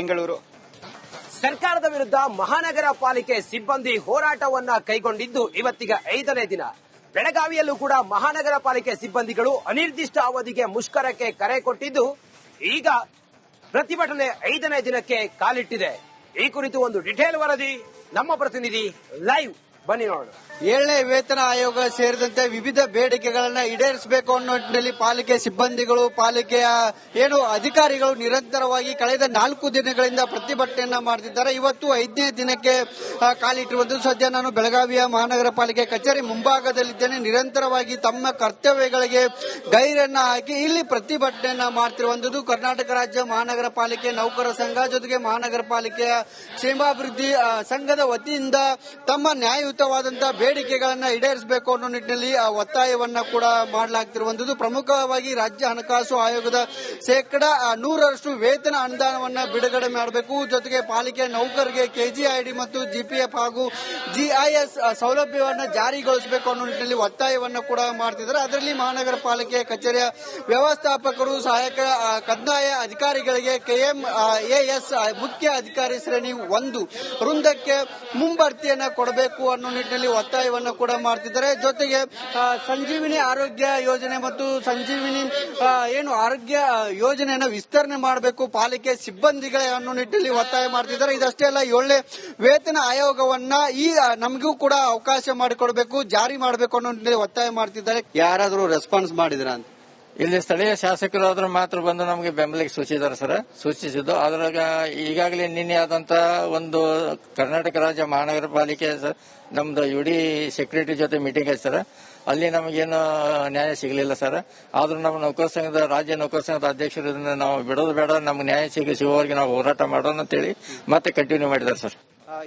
ಬೆಂಗಳೂರು. ಸರ್ಕಾರದ ವಿರುದ್ಧ ಮಹಾನಗರ ಪಾಲಿಕೆ ಸಿಬ್ಬಂದಿ ಹೋರಾಟವನ್ನ ಕೈಗೊಂಡಿದ್ದು ಇವತ್ತಿಗೆ 5ನೇ ದಿನ. ಬೆಳಗಾವಿಯಲ್ಲೂ ಕೂಡ ಮಹಾನಗರ ಪಾಲಿಕೆ ಸಿಬ್ಬಂದಿಗಳು ಅನಿರ್ದಿಷ್ಟ ಅವಧಿಗೆ ಮುಷ್ಕರಕ್ಕೆ ಕರೆ ಕೊಟ್ಟಿದ್ದು ಈಗ ಪ್ರತಿಭಟನೆ 5ನೇ ದಿನಕ್ಕೆ ಕಾಲಿಟ್ಟಿದೆ. ಈ ಕುರಿತು ಒಂದು ಡಿಟೇಲ್ ವರದಿ ನಮ್ಮ ಪ್ರತಿನಿಧಿ ಲೈವ್ ಬನ್ನಿ ನೋಡೋಣ. 7ನೇ ವೇತನ ಆಯೋಗ ಸೇರಿದಂತೆ ವಿವಿಧ ಬೇಡಿಕೆಗಳನ್ನ ಈಡೇರಿಸಬೇಕು ಅನ್ನೋ ನಿಟ್ಟಿನಲ್ಲಿ ಪಾಲಿಕೆ ಸಿಬ್ಬಂದಿಗಳು, ಪಾಲಿಕೆಯ ಅಧಿಕಾರಿಗಳು ನಿರಂತರವಾಗಿ ಕಳೆದ 4 ದಿನಗಳಿಂದ ಪ್ರತಿಭಟನೆಯನ್ನ ಮಾಡುತ್ತಿದ್ದಾರೆ. ಇವತ್ತು 5ನೇ ದಿನಕ್ಕೆ ಕಾಲಿಟ್ಟಿರುವುದು. ಸದ್ಯ ನಾನು ಬೆಳಗಾವಿಯ ಮಹಾನಗರ ಪಾಲಿಕೆ ಕಚೇರಿ ಮುಂಭಾಗದಲ್ಲಿದ್ದೇನೆ. ನಿರಂತರವಾಗಿ ತಮ್ಮ ಕರ್ತವ್ಯಗಳಿಗೆ ಗೈರನ್ನ ಹಾಕಿ ಇಲ್ಲಿ ಪ್ರತಿಭಟನೆಯನ್ನ ಮಾಡ್ತಿರುವಂತದ್ದು ಕರ್ನಾಟಕ ರಾಜ್ಯ ಮಹಾನಗರ ಪಾಲಿಕೆ ನೌಕರ ಸಂಘ ಜೊತೆಗೆ ಮಹಾನಗರ ಪಾಲಿಕೆಯ ಕ್ಷೇಮಾಭಿವೃದ್ಧಿ ಸಂಘದ ವತಿಯಿಂದ ತಮ್ಮ ನ್ಯಾಯಯುತವಾದಂತಹ ಬೇಡಿಕೆಗಳನ್ನ ಈಡೇರಿಸಬೇಕು ಅನ್ನೋ ನಿಟ್ಟಿನಲ್ಲಿ ಒತ್ತಾಯವನ್ನ ಕೂಡ ಮಾಡಲಾಗ್ತಿರುವಂತದ್ದು. ಪ್ರಮುಖವಾಗಿ ರಾಜ್ಯ ಹಣಕಾಸು ಆಯೋಗದ ಶೇಕಡಾ 100ರಷ್ಟು ವೇತನ ಅನುದಾನವನ್ನ ಬಿಡುಗಡೆ ಮಾಡಬೇಕು. ಜೊತೆಗೆ ಪಾಲಿಕೆ ನೌಕರರಿಗೆ ಕೆಜಿಐಡಿ ಮತ್ತು ಜಿಪಿಎಫ್ ಹಾಗೂ ಜಿಐಎಸ್ ಸೌಲಭ್ಯವನ್ನ ಜಾರಿಗೊಳಿಸಬೇಕು ಅನ್ನೋ ನಿಟ್ಟಿನಲ್ಲಿ ಒತ್ತಾಯವನ್ನ ಕೂಡ ಮಾಡ್ತಿದ್ದಾರೆ. ಅದರಲ್ಲಿ ಮಹಾನಗರ ಪಾಲಿಕೆ ಕಚೇರಿಯ ವ್ಯವಸ್ಥಾಪಕರು, ಸಹಾಯಕ ಕಂದಾಯ ಅಧಿಕಾರಿಗಳಿಗೆ KMAS ಮುಖ್ಯ ಅಧಿಕಾರಿ ಶ್ರೇಣಿ 1 ವೃಂದಕ್ಕೆ ಮುಂಬಡ್ತಿಯನ್ನ ಕೊಡಬೇಕು ಅನ್ನೋ ನಿಟ್ಟಿನಲ್ಲಿ ಒತ್ತಾಯವನ್ನ ಕೂಡ ಮಾಡ್ತಿದ್ದಾರೆ. ಜೊತೆಗೆ ಸಂಜೀವಿನಿ ಆರೋಗ್ಯ ಯೋಜನೆ ಮತ್ತು ಸಂಜೀವಿನಿ ಆರೋಗ್ಯ ಯೋಜನೆಯನ್ನ ವಿಸ್ತರಣೆ ಮಾಡಬೇಕು ಪಾಲಿಕೆ ಸಿಬ್ಬಂದಿಗಳೇ ಅನ್ನೋ ನಿಟ್ಟಿನಲ್ಲಿ ಒತ್ತಾಯ ಮಾಡ್ತಿದ್ದಾರೆ. ಇದಷ್ಟೇ ಅಲ್ಲ, 7ನೇ ವೇತನ ಆಯೋಗವನ್ನ ನಮಗೂ ಕೂಡ ಅವಕಾಶ ಮಾಡಿಕೊಡಬೇಕು, ಜಾರಿ ಮಾಡಬೇಕು ಅನ್ನೋ ನಿಟ್ಟಿನಲ್ಲಿ ಒತ್ತಾಯ ಮಾಡ್ತಿದ್ದಾರೆ. ಯಾರಾದರೂ ರೆಸ್ಪಾನ್ಸ್ ಮಾಡಿದ್ರ ಅಂತ ಇಲ್ಲಿ ಸ್ಥಳೀಯ ಶಾಸಕರಾದ್ರೂ ಮಾತ್ರ ಬಂದು ನಮಗೆ ಬೆಂಬಲಿಗೆ ಸೂಚಿಸಿದ್ದು. ಅದ್ರಾಗ ಈಗಾಗಲೇ ನಿನ್ನೆ ಆದಂತ ಒಂದು ಕರ್ನಾಟಕ ರಾಜ್ಯ ಮಹಾನಗರ ಪಾಲಿಕೆ ನಮ್ದು ಯುಡಿ ಸೆಕ್ರೆಟರಿ ಜೊತೆ ಮೀಟಿಂಗ್ ಆಯ್ತು ಸರ್. ಅಲ್ಲಿ ನಮಗೇನು ನ್ಯಾಯ ಸಿಗಲಿಲ್ಲ ಸರ್. ಆದ್ರೂ ನಮ್ಮ ನೌಕರ ಸಂಘದ ರಾಜ್ಯ ನೌಕರ ಸಂಘದ ಅಧ್ಯಕ್ಷರಿಂದ ನಾವು ಬಿಡೋದು ಬೇಡ, ನಮ್ಗೆ ನ್ಯಾಯ ಸಿಗುವವರೆಗೆ ನಾವು ಹೋರಾಟ ಮಾಡೋಣ ಅಂತೇಳಿ ಮತ್ತೆ ಕಂಟಿನ್ಯೂ ಮಾಡಿದ್ದಾರೆ ಸರ್.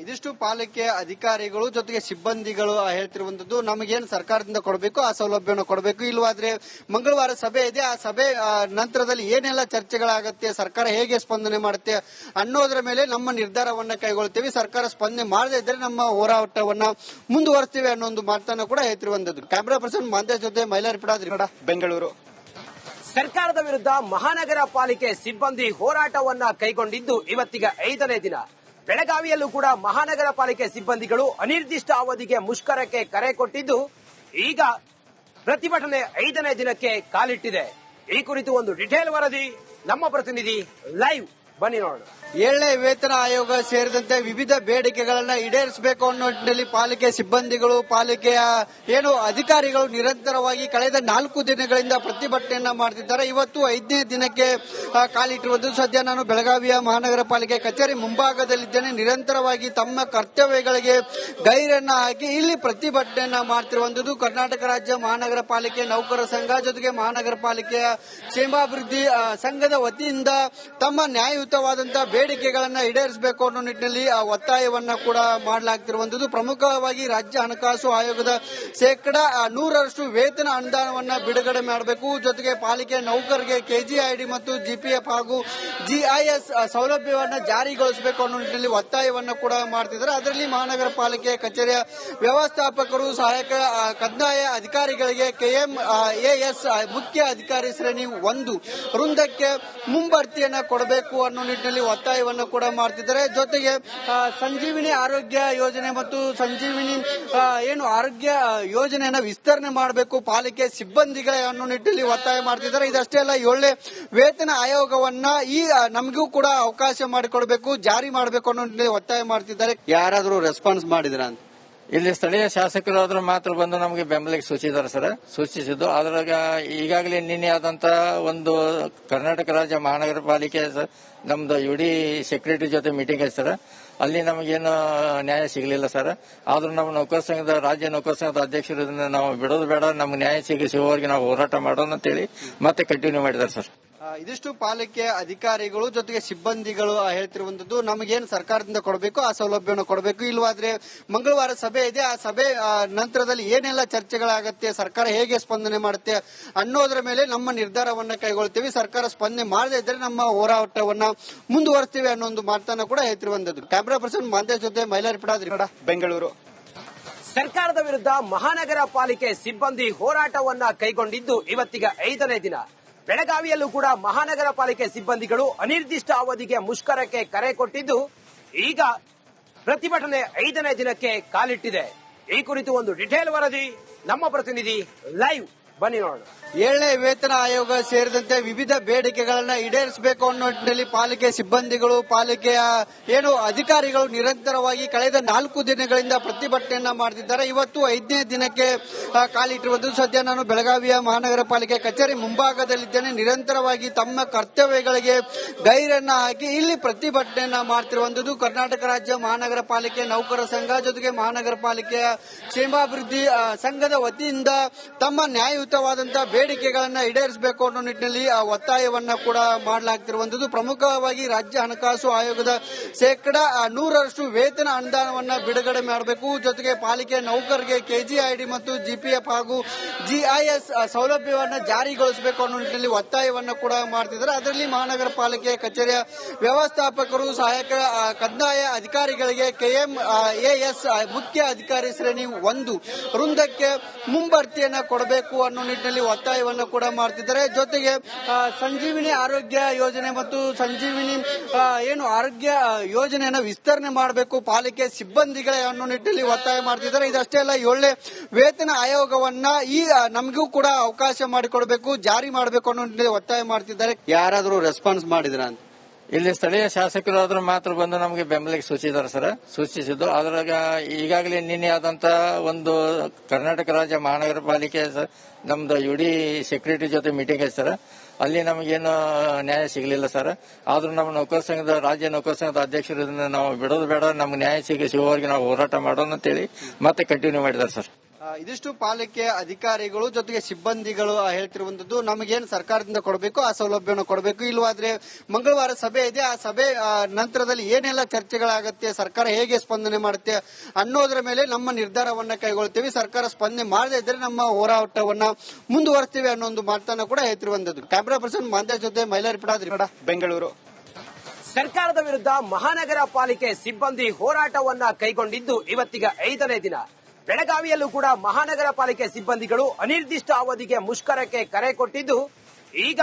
ಇದಿಷ್ಟು ಪಾಲಿಕೆ ಅಧಿಕಾರಿಗಳು ಜೊತೆಗೆ ಸಿಬ್ಬಂದಿಗಳು ಹೇಳ್ತಿರುವಂತದ್ದು. ನಮಗೇನು ಸರ್ಕಾರದಿಂದ ಕೊಡಬೇಕು ಆ ಸೌಲಭ್ಯವನ್ನು ಕೊಡಬೇಕು, ಇಲ್ವಾದ್ರೆ ಮಂಗಳವಾರ ಸಭೆ ಇದೆ, ಆ ಸಭೆ ನಂತರದಲ್ಲಿ ಏನೆಲ್ಲ ಚರ್ಚೆಗಳಾಗತ್ತೆ, ಸರ್ಕಾರ ಹೇಗೆ ಸ್ಪಂದನೆ ಮಾಡುತ್ತೆ ಅನ್ನೋದ್ರ ಮೇಲೆ ನಮ್ಮ ನಿರ್ಧಾರವನ್ನ ಕೈಗೊಳ್ತೀವಿ. ಸರ್ಕಾರ ಸ್ಪಂದನೆ ಮಾಡದೇ ಇದ್ರೆ ನಮ್ಮ ಹೋರಾಟವನ್ನ ಮುಂದುವರಿಸ್ತೀವಿ ಅನ್ನೋ ಒಂದು ಮಾತನ್ನ ಕೂಡ ಹೇಳ್ತಿರುವಂತದ್ದು. ಕ್ಯಾಮರಾ ಪರ್ಸನ್ ಮಂದೇಶ್ ಜೊತೆ ಮೈಲಾರಿಪುರ, ಬೆಂಗಳೂರು. ಸರ್ಕಾರದ ವಿರುದ್ಧ ಮಹಾನಗರ ಪಾಲಿಕೆ ಸಿಬ್ಬಂದಿ ಹೋರಾಟವನ್ನ ಕೈಗೊಂಡಿದ್ದು ಇವತ್ತಿಗೆ 5ನೇ ದಿನ. ಬೆಳಗಾವಿಯಲ್ಲೂ ಕೂಡ ಮಹಾನಗರ ಪಾಲಿಕೆ ಸಿಬ್ಬಂದಿಗಳು ಅನಿರ್ದಿಷ್ಟ ಅವಧಿಗೆ ಮುಷ್ಕರಕ್ಕೆ ಕರೆ ಕೊಟ್ಟಿದ್ದು ಈಗ ಪ್ರತಿಭಟನೆ 5ನೇ ದಿನಕ್ಕೆ ಕಾಲಿಟ್ಟಿದೆ. ಈ ಕುರಿತು ಒಂದು ಡಿಟೇಲ್ ವರದಿ ನಮ್ಮ ಪ್ರತಿನಿಧಿ ಲೈವ್ ಬನ್ನಿ ನೋಡೋಣ. 7ನೇ ವೇತನ ಆಯೋಗ ಸೇರಿದಂತೆ ವಿವಿಧ ಬೇಡಿಕೆಗಳನ್ನ ಈಡೇರಿಸಬೇಕು ಅನ್ನೋ ನಿಟ್ಟಿನಲ್ಲಿ ಪಾಲಿಕೆ ಸಿಬ್ಬಂದಿಗಳು, ಪಾಲಿಕೆಯ ಅಧಿಕಾರಿಗಳು ನಿರಂತರವಾಗಿ ಕಳೆದ 4 ದಿನಗಳಿಂದ ಪ್ರತಿಭಟನೆಯನ್ನ ಮಾಡುತ್ತಿದ್ದಾರೆ. ಇವತ್ತು 5ನೇ ದಿನಕ್ಕೆ ಕಾಲಿಟ್ಟಿರುವುದು. ಸದ್ಯ ನಾನು ಬೆಳಗಾವಿಯ ಮಹಾನಗರ ಪಾಲಿಕೆ ಕಚೇರಿ ಮುಂಭಾಗದಲ್ಲಿದ್ದೇನೆ. ನಿರಂತರವಾಗಿ ತಮ್ಮ ಕರ್ತವ್ಯಗಳಿಗೆ ಗೈರನ್ನ ಹಾಕಿ ಇಲ್ಲಿ ಪ್ರತಿಭಟನೆಯನ್ನ ಮಾಡ್ತಿರುವಂತದ್ದು ಕರ್ನಾಟಕ ರಾಜ್ಯ ಮಹಾನಗರ ಪಾಲಿಕೆ ನೌಕರ ಸಂಘ ಜೊತೆಗೆ ಮಹಾನಗರ ಪಾಲಿಕೆಯ ಕ್ಷೇಮಾಭಿವೃದ್ಧಿ ಸಂಘದ ವತಿಯಿಂದ ತಮ್ಮ ನ್ಯಾಯಯುತವಾದಂತಹ ಬೇಡಿಕೆಗಳನ್ನ ಈಡೇರಿಸಬೇಕು ಅನ್ನೋ ನಿಟ್ಟಿನಲ್ಲಿ ಒತ್ತಾಯವನ್ನ ಕೂಡ ಮಾಡಲಾಗ್ತಿರುವಂತದ್ದು. ಪ್ರಮುಖವಾಗಿ ರಾಜ್ಯ ಹಣಕಾಸು ಆಯೋಗದ ಶೇಕಡಾ 100ರಷ್ಟು ವೇತನ ಅನುದಾನವನ್ನ ಬಿಡುಗಡೆ ಮಾಡಬೇಕು. ಜೊತೆಗೆ ಪಾಲಿಕೆ ನೌಕರರಿಗೆ ಕೆಜಿಐಡಿ ಮತ್ತು ಜಿಪಿಎಫ್ ಹಾಗೂ ಜಿಐಎಸ್ ಸೌಲಭ್ಯವನ್ನ ಜಾರಿಗೊಳಿಸಬೇಕು ಅನ್ನೋ ನಿಟ್ಟಿನಲ್ಲಿ ಒತ್ತಾಯವನ್ನ ಕೂಡ ಮಾಡ್ತಿದ್ದಾರೆ. ಅದರಲ್ಲಿ ಮಹಾನಗರ ಪಾಲಿಕೆ ಕಚೇರಿಯ ವ್ಯವಸ್ಥಾಪಕರು, ಸಹಾಯಕ ಕಂದಾಯ ಅಧಿಕಾರಿಗಳಿಗೆ KMAS ಮುಖ್ಯ ಅಧಿಕಾರಿ ಶ್ರೇಣಿ 1 ವೃಂದಕ್ಕೆ ಮುಂಬಡ್ತಿಯನ್ನ ಕೊಡಬೇಕು ಅನ್ನೋ ನಿಟ್ಟಿನಲ್ಲಿ ಒತ್ತಾಯವನ್ನ ಕೂಡ ಮಾಡ್ತಿದ್ದಾರೆ. ಜೊತೆಗೆ ಸಂಜೀವಿನಿ ಆರೋಗ್ಯ ಯೋಜನೆ ಮತ್ತು ಸಂಜೀವಿನಿ ಆರೋಗ್ಯ ಯೋಜನೆಯನ್ನ ವಿಸ್ತರಣೆ ಮಾಡಬೇಕು ಪಾಲಿಕೆ ಸಿಬ್ಬಂದಿಗಳೇ ಅನ್ನೋ ನಿಟ್ಟಿನಲ್ಲಿ ಒತ್ತಾಯ ಮಾಡ್ತಿದ್ದಾರೆ. ಇದಷ್ಟೇ ಅಲ್ಲ, 7ನೇ ವೇತನ ಆಯೋಗವನ್ನ ನಮಗೂ ಕೂಡ ಅವಕಾಶ ಮಾಡಿಕೊಡಬೇಕು, ಜಾರಿ ಮಾಡಬೇಕು ಅನ್ನೋ ನಿಟ್ಟಿನಲ್ಲಿ ಒತ್ತಾಯ ಮಾಡ್ತಿದ್ದಾರೆ. ಯಾರಾದರೂ ರೆಸ್ಪಾನ್ಸ್ ಮಾಡಿದ್ರ ಅಂತ ಇಲ್ಲಿ ಸ್ಥಳೀಯ ಶಾಸಕರಾದ್ರೂ ಮಾತ್ರ ಬಂದು ನಮಗೆ ಬೆಂಬಲಿಗೆ ಸೂಚಿಸಿದ್ದು. ಅದ್ರಾಗ ಈಗಾಗಲೇ ನಿನ್ನೆ ಆದಂತ ಒಂದು ಕರ್ನಾಟಕ ರಾಜ್ಯ ಮಹಾನಗರ ಪಾಲಿಕೆ ನಮ್ದು ಯುಡಿ ಸೆಕ್ರೆಟರಿ ಜೊತೆ ಮೀಟಿಂಗ್ ಆಯ್ತು ಸರ್. ಅಲ್ಲಿ ನಮಗೇನು ನ್ಯಾಯ ಸಿಗಲಿಲ್ಲ ಸರ್. ಆದ್ರೂ ನಮ್ಮ ನೌಕರ ಸಂಘದ ರಾಜ್ಯ ನೌಕರ ಸಂಘದ ಅಧ್ಯಕ್ಷರಿಂದ ನಾವು ಬಿಡೋದು ಬೇಡ, ನಮ್ಗೆ ನ್ಯಾಯ ಸಿಗುವವರೆಗೆ ನಾವು ಹೋರಾಟ ಮಾಡೋಣ ಅಂತೇಳಿ ಮತ್ತೆ ಕಂಟಿನ್ಯೂ ಮಾಡಿದ್ದಾರೆ ಸರ್. ಇದಿಷ್ಟು ಪಾಲಿಕೆ ಅಧಿಕಾರಿಗಳು ಜೊತೆಗೆ ಸಿಬ್ಬಂದಿಗಳು ಹೇಳ್ತಿರುವಂತದ್ದು. ನಮಗೇನು ಸರ್ಕಾರದಿಂದ ಕೊಡಬೇಕು ಆ ಸೌಲಭ್ಯವನ್ನು ಕೊಡಬೇಕು, ಇಲ್ವಾದ್ರೆ ಮಂಗಳವಾರ ಸಭೆ ಇದೆ, ಆ ಸಭೆ ನಂತರದಲ್ಲಿ ಏನೆಲ್ಲ ಚರ್ಚೆಗಳಾಗತ್ತೆ, ಸರ್ಕಾರ ಹೇಗೆ ಸ್ಪಂದನೆ ಮಾಡುತ್ತೆ ಅನ್ನೋದ್ರ ಮೇಲೆ ನಮ್ಮ ನಿರ್ಧಾರವನ್ನ ಕೈಗೊಳ್ತೀವಿ. ಸರ್ಕಾರ ಸ್ಪಂದನೆ ಮಾಡದೇ ಇದ್ರೆ ನಮ್ಮ ಹೋರಾಟವನ್ನ ಮುಂದುವರಿಸ್ತೀವಿ ಅನ್ನೋ ಒಂದು ಮಾತನ್ನ ಕೂಡ ಹೇಳ್ತಿರುವಂತದ್ದು. ಕ್ಯಾಮರಾ ಪರ್ಸನ್ ಮಂದೇಶ್ ಜೊತೆ ಮೈಲಾರಿಪುರ, ಬೆಂಗಳೂರು. ಸರ್ಕಾರದ ವಿರುದ್ಧ ಮಹಾನಗರ ಪಾಲಿಕೆ ಸಿಬ್ಬಂದಿ ಹೋರಾಟವನ್ನ ಕೈಗೊಂಡಿದ್ದು ಇವತ್ತಿಗೆ 5ನೇ ದಿನ. ಬೆಳಗಾವಿಯಲ್ಲೂ ಕೂಡ ಮಹಾನಗರ ಪಾಲಿಕೆ ಸಿಬ್ಬಂದಿಗಳು ಅನಿರ್ದಿಷ್ಟ ಅವಧಿಗೆ ಮುಷ್ಕರಕ್ಕೆ ಕರೆ ಕೊಟ್ಟಿದ್ದು ಈಗ ಪ್ರತಿಭಟನೆ 5ನೇ ದಿನಕ್ಕೆ ಕಾಲಿಟ್ಟಿದೆ. ಈ ಕುರಿತು ಒಂದು ಡಿಟೇಲ್ ವರದಿ ನಮ್ಮ ಪ್ರತಿನಿಧಿ ಲೈವ್ ಬನ್ನಿ ನೋಡೋಣ. 7ನೇ ವೇತನ ಆಯೋಗ ಸೇರಿದಂತೆ ವಿವಿಧ ಬೇಡಿಕೆಗಳನ್ನ ಈಡೇರಿಸಬೇಕು ಅನ್ನೋ ನಿಟ್ಟಿನಲ್ಲಿ ಪಾಲಿಕೆ ಸಿಬ್ಬಂದಿಗಳು ಪಾಲಿಕೆಯ ಅಧಿಕಾರಿಗಳು ನಿರಂತರವಾಗಿ ಕಳೆದ 4 ದಿನಗಳಿಂದ ಪ್ರತಿಭಟನೆಯನ್ನ ಮಾಡುತ್ತಿದ್ದಾರೆ. ಇವತ್ತು 5ನೇ ದಿನಕ್ಕೆ ಕಾಲಿಟ್ಟಿರುವುದು. ಸದ್ಯ ನಾನು ಬೆಳಗಾವಿಯ ಮಹಾನಗರ ಪಾಲಿಕೆ ಕಚೇರಿ ಮುಂಭಾಗದಲ್ಲಿದ್ದೇನೆ. ನಿರಂತರವಾಗಿ ತಮ್ಮ ಕರ್ತವ್ಯಗಳಿಗೆ ಗೈರನ್ನ ಹಾಕಿ ಇಲ್ಲಿ ಪ್ರತಿಭಟನೆಯನ್ನ ಮಾಡ್ತಿರುವಂತದ್ದು ಕರ್ನಾಟಕ ರಾಜ್ಯ ಮಹಾನಗರ ಪಾಲಿಕೆ ನೌಕರ ಸಂಘ ಜೊತೆಗೆ ಮಹಾನಗರ ಪಾಲಿಕೆಯ ಕ್ಷೇಮಾಭಿವೃದ್ಧಿ ಸಂಘದ ವತಿಯಿಂದ ತಮ್ಮ ನ್ಯಾಯಯುತವಾದಂತಹ ಬೇಡಿಕೆಗಳನ್ನ ಈಡೇರಿಸಬೇಕು ಅನ್ನೋ ನಿಟ್ಟಿನಲ್ಲಿ ಒತ್ತಾಯವನ್ನ ಕೂಡ ಮಾಡಲಾಗ್ತಿರುವಂತದ್ದು. ಪ್ರಮುಖವಾಗಿ ರಾಜ್ಯ ಹಣಕಾಸು ಆಯೋಗದ ಶೇಕಡಾ 100ರಷ್ಟು ವೇತನ ಅನುದಾನವನ್ನ ಬಿಡುಗಡೆ ಮಾಡಬೇಕು. ಜೊತೆಗೆ ಪಾಲಿಕೆ ನೌಕರರಿಗೆ ಕೆಜಿಐಡಿ ಮತ್ತು ಜಿಪಿಎಫ್ ಹಾಗೂ ಜಿಐಎಸ್ ಸೌಲಭ್ಯವನ್ನ ಜಾರಿಗೊಳಿಸಬೇಕು ಅನ್ನೋ ನಿಟ್ಟಿನಲ್ಲಿ ಒತ್ತಾಯವನ್ನ ಕೂಡ ಮಾಡ್ತಿದ್ದಾರೆ. ಅದರಲ್ಲಿ ಮಹಾನಗರ ಪಾಲಿಕೆ ಕಚೇರಿಯ ವ್ಯವಸ್ಥಾಪಕರು ಸಹಾಯಕ ಕಂದಾಯ ಅಧಿಕಾರಿಗಳಿಗೆ KMAS ಮುಖ್ಯ ಅಧಿಕಾರಿ ಶ್ರೇಣಿ 1 ವೃಂದಕ್ಕೆ ಮುಂಬಡ್ತಿಯನ್ನ ಕೊಡಬೇಕು ಅನ್ನೋ ನಿಟ್ಟಿನಲ್ಲಿ ಒತ್ತಾಯವನ್ನು ಕೂಡ ಮಾಡ್ತಿದ್ದಾರೆ. ಜೊತೆಗೆ ಸಂಜೀವಿನಿ ಆರೋಗ್ಯ ಯೋಜನೆ ಮತ್ತು ಸಂಜೀವಿನಿ ಆರೋಗ್ಯ ಯೋಜನೆಯನ್ನು ವಿಸ್ತರಣೆ ಮಾಡಬೇಕು ಪಾಲಿಕೆ ಸಿಬ್ಬಂದಿಗಳೇ ಅನ್ನೋ ನಿಟ್ಟಿನಲ್ಲಿ ಒತ್ತಾಯ ಮಾಡ್ತಿದ್ದಾರೆ. ಇದಷ್ಟೇ ಅಲ್ಲ, 7ನೇ ವೇತನ ಆಯೋಗವನ್ನ ನಮಗೂ ಕೂಡ ಅವಕಾಶ ಮಾಡಿಕೊಡಬೇಕು, ಜಾರಿ ಮಾಡಬೇಕು ಅನ್ನೋ ನಿಟ್ಟಿನಲ್ಲಿ ಒತ್ತಾಯ ಮಾಡ್ತಿದ್ದಾರೆ. ಯಾರಾದರೂ ರೆಸ್ಪಾನ್ಸ್ ಮಾಡಿದ್ರ ಅಂತ ಇಲ್ಲಿ ಸ್ಥಳೀಯ ಶಾಸಕರಾದ್ರೂ ಮಾತ್ರ ಬಂದು ನಮಗೆ ಬೆಂಬಲಿಗೆ ಸೂಚಿಸಿದ್ದು. ಅದ್ರಾಗ ಈಗಾಗಲೇ ನಿನ್ನೆ ಆದಂತ ಒಂದು ಕರ್ನಾಟಕ ರಾಜ್ಯ ಮಹಾನಗರ ಪಾಲಿಕೆ ನಮ್ದು UD ಸೆಕ್ರೆಟರಿ ಜೊತೆ ಮೀಟಿಂಗ್ ಐತೆ ಸರ್. ಅಲ್ಲಿ ನಮಗೇನು ನ್ಯಾಯ ಸಿಗಲಿಲ್ಲ ಸರ್. ಆದ್ರೂ ನಮ್ಮ ನೌಕರ ಸಂಘದ ರಾಜ್ಯ ನೌಕರ ಸಂಘದ ಅಧ್ಯಕ್ಷರಿಂದ ನಾವು ಬಿಡೋದು ಬೇಡ, ನಮ್ಗೆ ನ್ಯಾಯ ಸಿಗುವವರೆಗೆ ನಾವು ಹೋರಾಟ ಮಾಡೋಣ ಅಂತೇಳಿ ಮತ್ತೆ ಕಂಟಿನ್ಯೂ ಮಾಡಿದ್ದಾರೆ ಸರ್. ಇದಿಷ್ಟು ಪಾಲಿಕೆ ಅಧಿಕಾರಿಗಳು ಜೊತೆಗೆ ಸಿಬ್ಬಂದಿಗಳು ಹೇಳ್ತಿರುವಂತದ್ದು. ನಮಗೇನು ಸರ್ಕಾರದಿಂದ ಕೊಡಬೇಕು ಆ ಸೌಲಭ್ಯವನ್ನು ಕೊಡಬೇಕು, ಇಲ್ಲವಾದ್ರೆ ಮಂಗಳವಾರ ಸಭೆ ಇದೆ, ಆ ಸಭೆ ನಂತರದಲ್ಲಿ ಏನೆಲ್ಲ ಚರ್ಚೆಗಳಾಗತ್ತೆ, ಸರ್ಕಾರ ಹೇಗೆ ಸ್ಪಂದನೆ ಮಾಡುತ್ತೆ ಅನ್ನೋದ್ರ ಮೇಲೆ ನಮ್ಮ ನಿರ್ಧಾರವನ್ನ ಕೈಗೊಳ್ತೀವಿ. ಸರ್ಕಾರ ಸ್ಪಂದನೆ ಮಾಡದೇ ಇದ್ರೆ ನಮ್ಮ ಹೋರಾಟವನ್ನ ಮುಂದುವರಿಸ್ತೀವಿ ಅನ್ನೋ ಒಂದು ಮಾತನ್ನ ಕೂಡ ಹೇಳ್ತಿರುವಂತದ್ದು. ಕ್ಯಾಮ್ರಾ ಪರ್ಸನ್ ಮಾಂತೇಶ್ ಜೊತೆ ಮೈಲಾರಿಪುರ, ಬೆಂಗಳೂರು. ಸರ್ಕಾರದ ವಿರುದ್ಧ ಮಹಾನಗರ ಪಾಲಿಕೆ ಸಿಬ್ಬಂದಿ ಹೋರಾಟವನ್ನ ಕೈಗೊಂಡಿದ್ದು ಇವತ್ತಿಗೆ 5ನೇ ದಿನ. ಬೆಳಗಾವಿಯಲ್ಲೂ ಕೂಡ ಮಹಾನಗರ ಪಾಲಿಕೆ ಸಿಬ್ಬಂದಿಗಳು ಅನಿರ್ದಿಷ್ಟ ಅವಧಿಗೆ ಮುಷ್ಕರಕ್ಕೆ ಕರೆ ಕೊಟ್ಟಿದ್ದು ಈಗ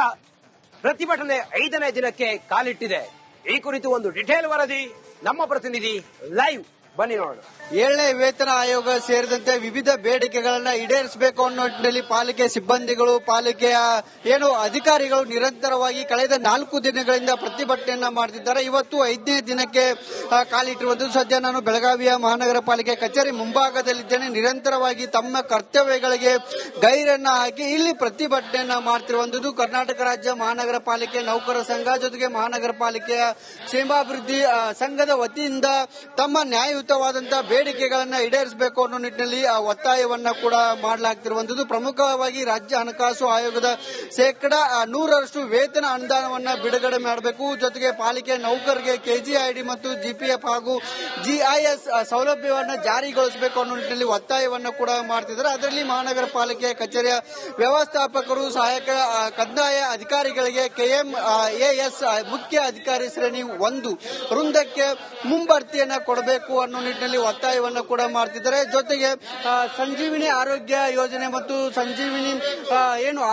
ಪ್ರತಿಭಟನೆ 5ನೇ ದಿನಕ್ಕೆ ಕಾಲಿಟ್ಟಿದೆ. ಈ ಕುರಿತು ಒಂದು ಡಿಟೇಲ್ ವರದಿ ನಮ್ಮ ಪ್ರತಿನಿಧಿ ಲೈವ್ ಬನ್ನಿ ನೋಡೋಣ. 7ನೇ ವೇತನ ಆಯೋಗ ಸೇರಿದಂತೆ ವಿವಿಧ ಬೇಡಿಕೆಗಳನ್ನ ಈಡೇರಿಸಬೇಕು ಅನ್ನೋ ನಿಟ್ಟಿನಲ್ಲಿ ಪಾಲಿಕೆ ಸಿಬ್ಬಂದಿಗಳು ಪಾಲಿಕೆಯ ಅಧಿಕಾರಿಗಳು ನಿರಂತರವಾಗಿ ಕಳೆದ 4 ದಿನಗಳಿಂದ ಪ್ರತಿಭಟನೆಯನ್ನ ಮಾಡುತ್ತಿದ್ದಾರೆ. ಇವತ್ತು 5ನೇ ದಿನಕ್ಕೆ ಕಾಲಿಟ್ಟಿರುವುದು. ಸದ್ಯ ನಾನು ಬೆಳಗಾವಿಯ ಮಹಾನಗರ ಪಾಲಿಕೆ ಕಚೇರಿ ಮುಂಭಾಗದಲ್ಲಿದ್ದೇನೆ. ನಿರಂತರವಾಗಿ ತಮ್ಮ ಕರ್ತವ್ಯಗಳಿಗೆ ಗೈರನ್ನ ಹಾಕಿ ಇಲ್ಲಿ ಪ್ರತಿಭಟನೆಯನ್ನ ಮಾಡ್ತಿರುವಂತದ್ದು ಕರ್ನಾಟಕ ರಾಜ್ಯ ಮಹಾನಗರ ಪಾಲಿಕೆ ನೌಕರ ಸಂಘ ಜೊತೆಗೆ ಮಹಾನಗರ ಪಾಲಿಕೆಯ ಕ್ಷೇಮಾಭಿವೃದ್ಧಿ ಸಂಘದ ವತಿಯಿಂದ ತಮ್ಮ ನ್ಯಾಯಯುತವಾದಂತಹ ಬೇಡಿಕೆಗಳನ್ನ ಈಡೇರಿಸಬೇಕು ಅನ್ನೋ ನಿಟ್ಟಿನಲ್ಲಿ ಒತ್ತಾಯವನ್ನ ಕೂಡ ಮಾಡಲಾಗ್ತಿರುವಂತದ್ದು. ಪ್ರಮುಖವಾಗಿ ರಾಜ್ಯ ಹಣಕಾಸು ಆಯೋಗದ ಶೇಕಡಾ 100ರಷ್ಟು ವೇತನ ಅನುದಾನವನ್ನ ಬಿಡುಗಡೆ ಮಾಡಬೇಕು. ಜೊತೆಗೆ ಪಾಲಿಕೆ ನೌಕರರಿಗೆ ಕೆಜಿಐಡಿ ಮತ್ತು ಜಿಪಿಎಫ್ ಹಾಗೂ ಜಿಐಎಸ್ ಸೌಲಭ್ಯವನ್ನ ಜಾರಿಗೊಳಿಸಬೇಕು ಅನ್ನೋ ನಿಟ್ಟಿನಲ್ಲಿ ಒತ್ತಾಯವನ್ನ ಕೂಡ ಮಾಡ್ತಿದ್ದಾರೆ. ಅದರಲ್ಲಿ ಮಹಾನಗರ ಪಾಲಿಕೆ ಕಚೇರಿಯ ವ್ಯವಸ್ಥಾಪಕರು ಸಹಾಯಕ ಕಂದಾಯ ಅಧಿಕಾರಿಗಳಿಗೆ KMAS ಮುಖ್ಯ ಅಧಿಕಾರಿ ಶ್ರೇಣಿ 1 ವೃಂದಕ್ಕೆ ಮುಂಬಡ್ತಿಯನ್ನ ಕೊಡಬೇಕು ಅನ್ನೋ ನಿಟ್ಟಿನಲ್ಲಿ ಒತ್ತಾಯವನ್ನ ಕೂಡ ಮಾಡ್ತಿದ್ದಾರೆ. ಜೊತೆಗೆ ಸಂಜೀವಿನಿ ಆರೋಗ್ಯ ಯೋಜನೆ ಮತ್ತು ಸಂಜೀವಿನಿ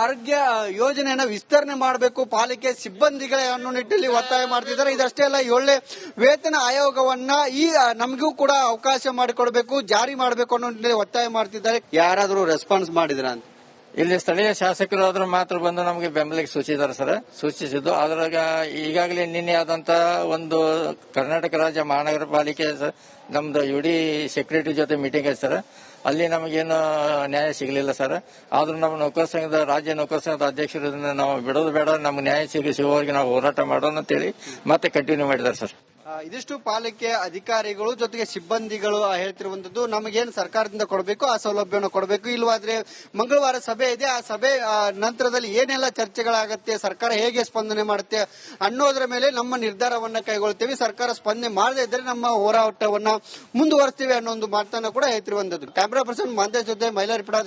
ಆರೋಗ್ಯ ಯೋಜನೆಯನ್ನ ವಿಸ್ತರಣೆ ಮಾಡಬೇಕು ಪಾಲಿಕೆ ಸಿಬ್ಬಂದಿಗಳೇ ಅನ್ನೋ ನಿಟ್ಟಿನಲ್ಲಿ ಒತ್ತಾಯ ಮಾಡ್ತಿದ್ದಾರೆ. ಇದಷ್ಟೇ ಅಲ್ಲ, 7ನೇ ವೇತನ ಆಯೋಗವನ್ನ ನಮಗೂ ಕೂಡ ಅವಕಾಶ ಮಾಡಿಕೊಡಬೇಕು, ಜಾರಿ ಮಾಡಬೇಕು ಅನ್ನೋ ನಿಟ್ಟಿನಲ್ಲಿ ಒತ್ತಾಯ ಮಾಡ್ತಿದ್ದಾರೆ. ಯಾರಾದರೂ ರೆಸ್ಪಾನ್ಸ್ ಮಾಡಿದ್ರ ಅಂತ ಇಲ್ಲಿ ಸ್ಥಳೀಯ ಶಾಸಕರಾದ್ರೂ ಮಾತ್ರ ಬಂದು ನಮಗೆ ಬೆಂಬಲಿಗೆ ಸೂಚಿಸಿದ್ದು. ಅದ್ರಾಗ ಈಗಾಗಲೇ ನಿನ್ನೆ ಆದಂತ ಒಂದು ಕರ್ನಾಟಕ ರಾಜ್ಯ ಮಹಾನಗರ ಪಾಲಿಕೆ ನಮ್ದು UD ಸೆಕ್ರೆಟರಿ ಜೊತೆ ಮೀಟಿಂಗ್ ಐತೆ ಸರ್. ಅಲ್ಲಿ ನಮಗೇನು ನ್ಯಾಯ ಸಿಗಲಿಲ್ಲ ಸರ್. ಆದ್ರೂ ನಮ್ಮ ನೌಕರ ಸಂಘದ ರಾಜ್ಯ ನೌಕರ ಸಂಘದ ಅಧ್ಯಕ್ಷರಿಂದ ನಾವು ಬಿಡೋದು ಬೇಡ, ನಮ್ಗೆ ನ್ಯಾಯ ಸಿಗುವವರೆಗೆ ನಾವು ಹೋರಾಟ ಮಾಡೋಣ ಅಂತೇಳಿ ಮತ್ತೆ ಕಂಟಿನ್ಯೂ ಮಾಡಿದ್ದಾರೆ ಸರ್. ಇದಿಷ್ಟು ಪಾಲಿಕೆ ಅಧಿಕಾರಿಗಳು ಜೊತೆಗೆ ಸಿಬ್ಬಂದಿಗಳು ಹೇಳ್ತಿರುವಂತದ್ದು. ನಮಗೇನು ಸರ್ಕಾರದಿಂದ ಕೊಡಬೇಕು ಆ ಸೌಲಭ್ಯವನ್ನು ಕೊಡಬೇಕು, ಇಲ್ಲವಾದ್ರೆ ಮಂಗಳವಾರ ಸಭೆ ಇದೆ, ಆ ಸಭೆ ನಂತರದಲ್ಲಿ ಏನೆಲ್ಲ ಚರ್ಚೆಗಳಾಗತ್ತೆ, ಸರ್ಕಾರ ಹೇಗೆ ಸ್ಪಂದನೆ ಮಾಡುತ್ತೆ ಅನ್ನೋದ್ರ ಮೇಲೆ ನಮ್ಮ ನಿರ್ಧಾರವನ್ನ ಕೈಗೊಳ್ತೀವಿ. ಸರ್ಕಾರ ಸ್ಪಂದನೆ ಮಾಡದೇ ಇದ್ರೆ ನಮ್ಮ ಹೋರಾಟವನ್ನ ಮುಂದುವರಿಸ್ತೀವಿ ಅನ್ನೋ ಒಂದು ಮಾತನ್ನ ಕೂಡ ಹೇಳ್ತಿರುವಂತದ್ದು. ಕ್ಯಾಮ್ರಾ ಪರ್ಸನ್ ಮಾಂತೇಶ್ ಜೊತೆ ಮೈಲಾರಿಪುರ.